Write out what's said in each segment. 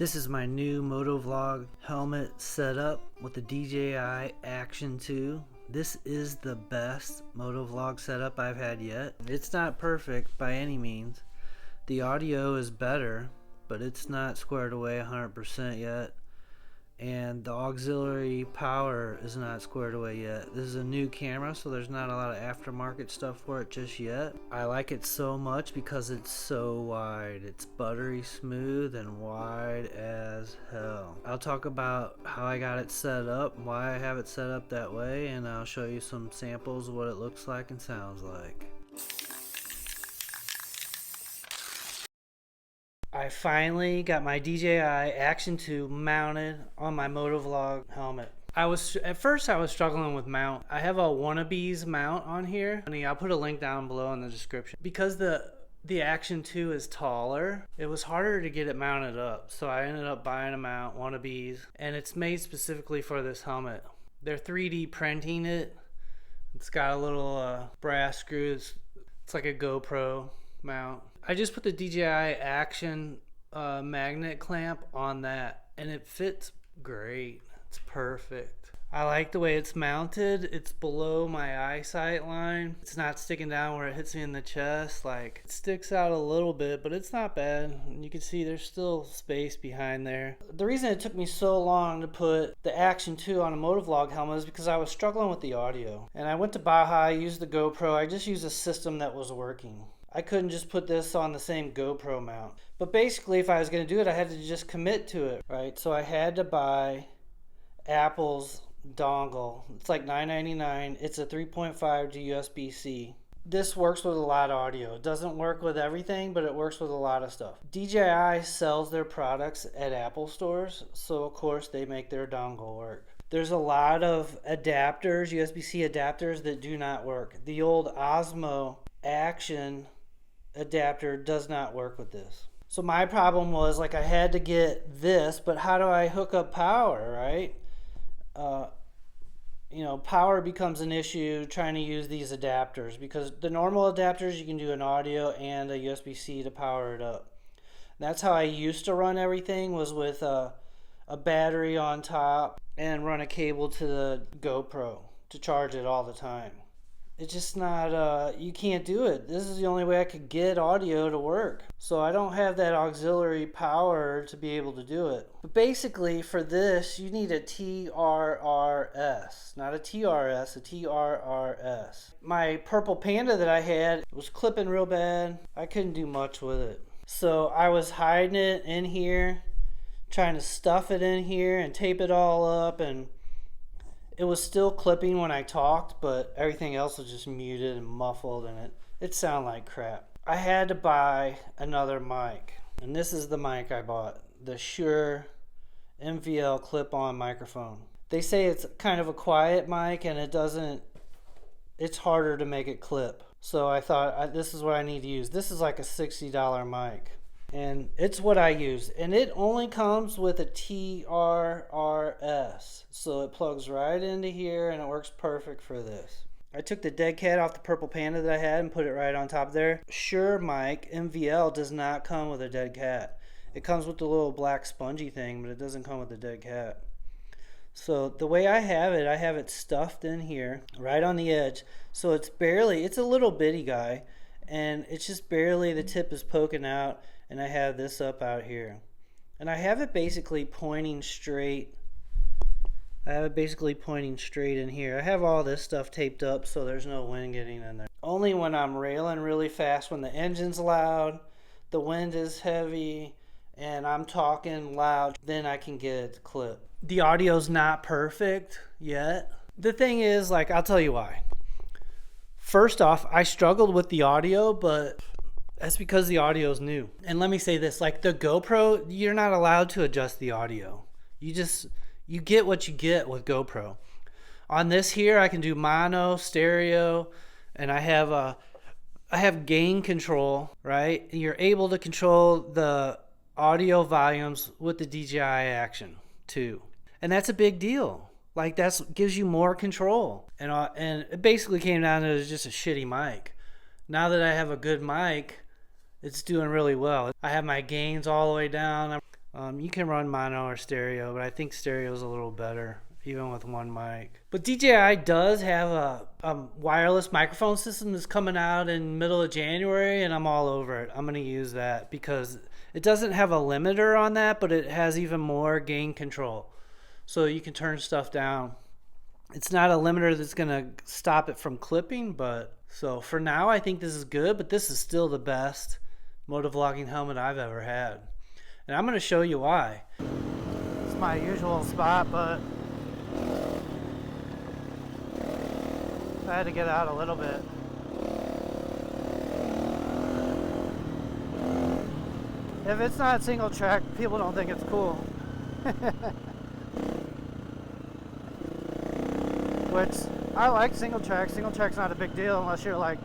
This is my new Motovlog helmet setup with the DJI Action 2. This is the best Motovlog setup I've had yet. It's not perfect by any means. The audio is better, but it's not squared away 100% yet. And the auxiliary power is not squared away yet. This is a new camera, so there's not a lot of aftermarket stuff for it just yet. I like it so much because it's so wide. It's buttery smooth and wide as hell. I'll talk about how I got it set up, why I have it set up that way, and I'll show you some samples of what it looks like and sounds like. I finally got my DJI Action 2 mounted on my Motovlog helmet. At first I was struggling with mount. I have a Wannabes mount on here. I'll put a link down below in the description. Because the Action 2 is taller, it was harder to get it mounted up. So I ended up buying a mount, Wannabes, and it's made specifically for this helmet. They're 3D printing it. It's got a little brass screws. It's like a GoPro mount. I just put the DJI Action magnet clamp on that and it fits great. It's perfect. I like the way it's mounted. It's below my eyesight line. It's not sticking down where it hits me in the chest. Like, it sticks out a little bit, but it's not bad. And you can see there's still space behind there. The reason it took me so long to put the Action 2 on a Motovlog helmet is because I was struggling with the audio. And I went to Baja, I used the GoPro. I just used a system that was working. I couldn't just put this on the same GoPro mount. But basically, if I was going to do it, I had to just commit to it, right? So I had to buy Apple's dongle. It's like $9.99. It's a 3.5 to USB-C. This works with a lot of audio. It doesn't work with everything, but it works with a lot of stuff. DJI sells their products at Apple stores, so of course they make their dongle work. There's a lot of adapters, USB-C adapters, that do not work. The old Osmo Action adapter does not work with this. So my problem was, like, I had to get this, but how do I hook up power, right? Power becomes an issue trying to use these adapters, because the normal adapters, you can do an audio and a USB-C to power it up. And that's how I used to run everything, was with a battery on top and run a cable to the GoPro to charge it all the time. It's just not, you can't do it. This is the only way I could get audio to work. So I don't have that auxiliary power to be able to do it. But basically for this, you need a TRRS. Not a TRS, a TRRS. My purple Panda that I had was clipping real bad. I couldn't do much with it. So I was hiding it in here, trying to stuff it in here and tape it all up, and it was still clipping when I talked, but everything else was just muted and muffled, and it sounded like crap. I had to buy another mic, and this is the mic I bought, the Shure MVL clip-on microphone. They say it's kind of a quiet mic, and it's harder to make it clip. So I thought, this is what I need to use. This is like a $60 mic. And it's what I use, and it only comes with a TRRS, so it plugs right into here and it works perfect for this. I took the dead cat off the purple Panda that I had and put it right on top there. Shure mic MVL does not come with a dead cat. It comes with the little black spongy thing, but it doesn't come with the dead cat. So the way I have it stuffed in here right on the edge, so it's a little bitty guy, and it's just barely, the tip is poking out. And I have this up out here. And I have it basically pointing straight. In here. I have all this stuff taped up so there's no wind getting in there. Only when I'm railing really fast, when the engine's loud, the wind is heavy, and I'm talking loud, then I can get it to clip. The audio's not perfect yet. The thing is, like, I'll tell you why. First off, I struggled with the audio, but that's because the audio is new. And let me say this, like the GoPro, you're not allowed to adjust the audio. You get what you get with GoPro. On this here, I can do mono, stereo, and I have gain control, right? And you're able to control the audio volumes with the DJI Action 2. And that's a big deal. Like, that gives you more control. And it basically came down to just a shitty mic. Now that I have a good mic, it's doing really well. I have my gains all the way down. You can run mono or stereo, but I think stereo is a little better, even with one mic. But DJI does have a wireless microphone system that's coming out in middle of January, and I'm all over it. I'm going to use that because it doesn't have a limiter on that, but it has even more gain control. So you can turn stuff down. It's not a limiter that's going to stop it from clipping, but so for now I think this is good, but this is still the best motovlogging helmet I've ever had. And I'm going to show you why. It's my usual spot, but I had to get out a little bit. If it's not single track, people don't think it's cool. Which, I like single track. Single track's not a big deal unless you're like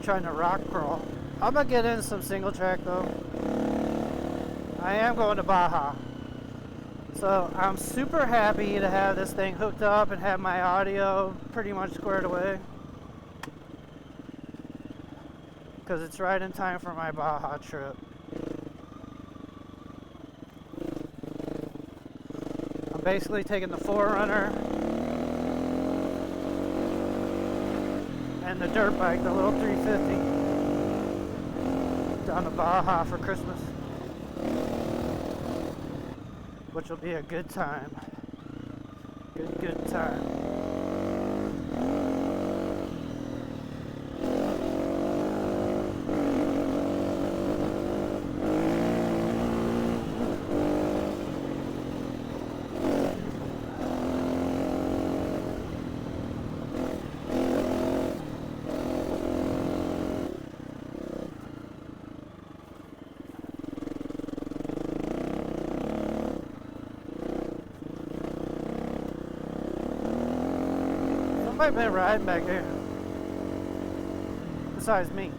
trying to rock crawl. I'm gonna get in some single track though. I am going to Baja. So I'm super happy to have this thing hooked up and have my audio pretty much squared away. Because it's right in time for my Baja trip. I'm basically taking the 4Runner and the dirt bike, the little 350, down to Baja for Christmas. Which will be a good time. Good time. Somebody been riding back here. Besides me.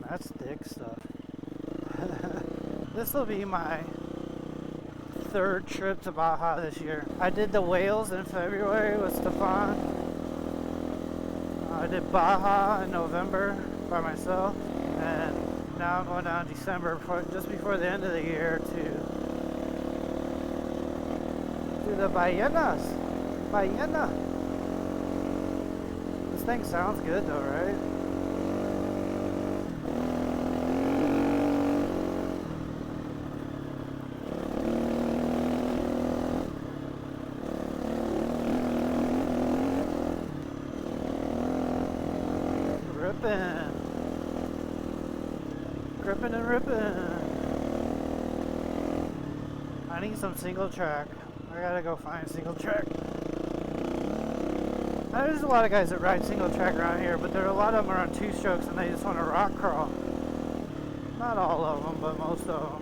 That's thick stuff. This will be my third trip to Baja this year. I did the Whales in February with Stefan. I did Baja in November by myself, and now I'm going down in December, just before the end of the year, to do the Ballenas. Ballena. This thing sounds good though, right? Gripping and ripping. I need some single track. I gotta go find single track. There's a lot of guys that ride single track around here, but there are a lot of them are on two strokes and they just want to rock crawl. Not all of them, but most of them.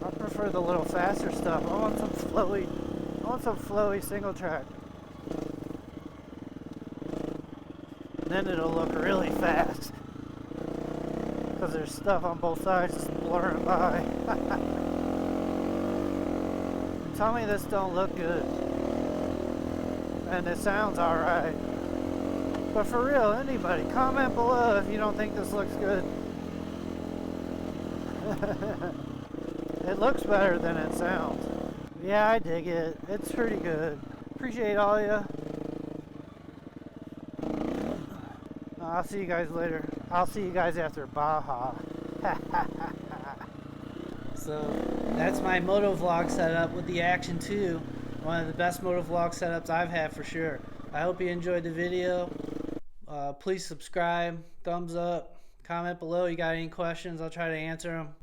I prefer the little faster stuff. I want some flowy single track. Then it'll look really fast. Because there's stuff on both sides just blurring by. Tell me this don't look good. And it sounds alright. But for real, anybody, comment below if you don't think this looks good. It looks better than it sounds. Yeah, I dig it. It's pretty good. Appreciate all ya. I'll see you guys later. I'll see you guys after Baja. So that's my motovlog setup with the Action 2. One of the best motovlog setups I've had for sure. I hope you enjoyed the video. Please subscribe, thumbs up, comment below. You got any questions? I'll try to answer them.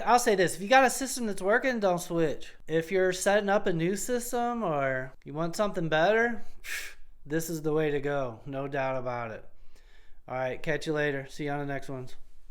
I'll say this: if you got a system that's working, don't switch. If you're setting up a new system or you want something better, this is the way to go. No doubt about it. All right, catch you later. See you on the next ones.